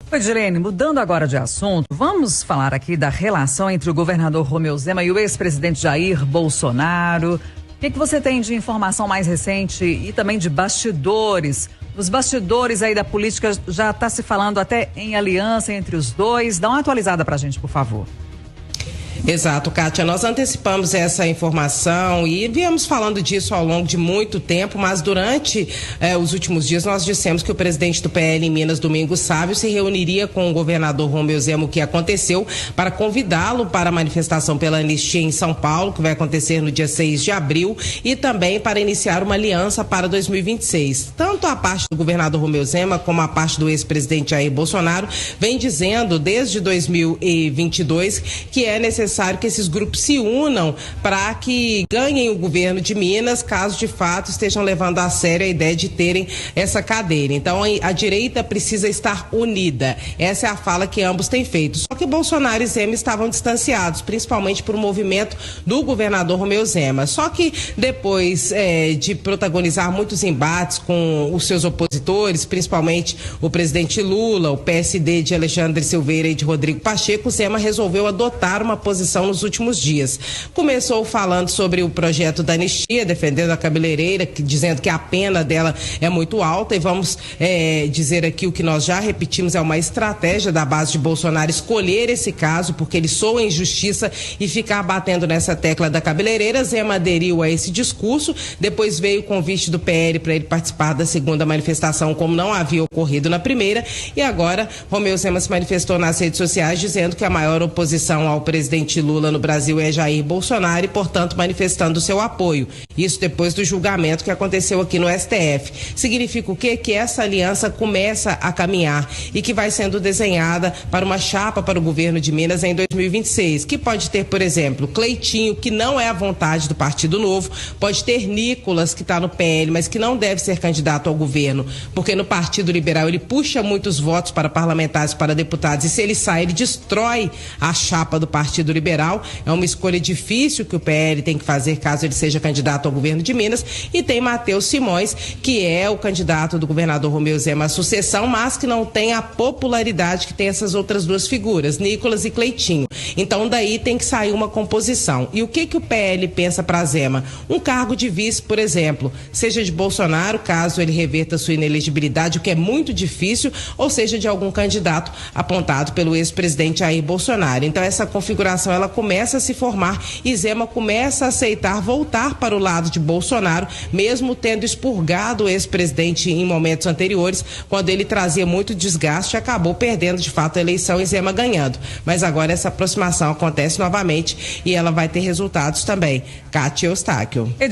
Oi, Direne, mudando agora de assunto, vamos falar aqui da relação entre o governador Romeu Zema e o ex-presidente Jair Bolsonaro. O que você tem de informação mais recente e também de bastidores? Os bastidores aí da política já está se falando até em aliança entre os dois. Dá uma atualizada pra gente, por favor. Exato, Kátia, nós antecipamos essa informação e viemos falando disso ao longo de muito tempo, mas durante os últimos dias nós dissemos que o presidente do PL em Minas, Domingos Sávio, se reuniria com o governador Romeu Zema, o que aconteceu, para convidá-lo para a manifestação pela anistia em São Paulo, que vai acontecer no dia 6 de abril, e também para iniciar uma aliança para 2026. Tanto a parte do governador Romeu Zema como a parte do ex-presidente Jair Bolsonaro vem dizendo desde 2022 que é necessário que esses grupos se unam para que ganhem o governo de Minas, caso de fato estejam levando a sério a ideia de terem essa cadeira. Então a direita precisa estar unida. Essa é a fala que ambos têm feito. Só que Bolsonaro e Zema estavam distanciados, principalmente por um movimento do governador Romeu Zema. Só que depois de protagonizar muitos embates com os seus opositores, principalmente o presidente Lula, o PSD de Alexandre Silveira e de Rodrigo Pacheco, Zema resolveu adotar uma posição nos últimos dias. Começou falando sobre o projeto da anistia, defendendo a cabeleireira, dizendo que a pena dela é muito alta, e vamos dizer aqui o que nós já repetimos, é uma estratégia da base de Bolsonaro escolher esse caso, porque ele soa injustiça e ficar batendo nessa tecla da cabeleireira. Zema aderiu a esse discurso, depois veio o convite do PL para ele participar da segunda manifestação, como não havia ocorrido na primeira, e agora Romeu Zema se manifestou nas redes sociais dizendo que a maior oposição ao presidente Lula no Brasil é Jair Bolsonaro e, portanto, manifestando seu apoio. Isso depois do julgamento que aconteceu aqui no STF. Significa o quê? Que essa aliança começa a caminhar e que vai sendo desenhada para uma chapa para o governo de Minas em 2026, que pode ter, por exemplo, Cleitinho, que não é a vontade do Partido Novo, pode ter Nicolas, que está no PL, mas que não deve ser candidato ao governo, porque no Partido Liberal ele puxa muitos votos para parlamentares, para deputados, e se ele sai, ele destrói a chapa do Partido Liberal. É uma escolha difícil que o PL tem que fazer caso ele seja candidato ao governo de Minas. E tem Matheus Simões, que é o candidato do governador Romeu Zema à sucessão, mas que não tem a popularidade que tem essas outras duas figuras, Nicolas e Cleitinho. Então daí tem que sair uma composição. E o que o PL pensa para Zema? Um cargo de vice, por exemplo, seja de Bolsonaro, caso ele reverta sua inelegibilidade, o que é muito difícil, ou seja de algum candidato apontado pelo ex-presidente Jair Bolsonaro. Então essa configuração ela começa a se formar e Zema começa a aceitar voltar para o lado de Bolsonaro, mesmo tendo expurgado o ex-presidente em momentos anteriores, quando ele trazia muito desgaste e acabou perdendo de fato a eleição e Zema ganhando. Mas agora essa aproximação acontece novamente e ela vai ter resultados também. Kátia Eustáquio.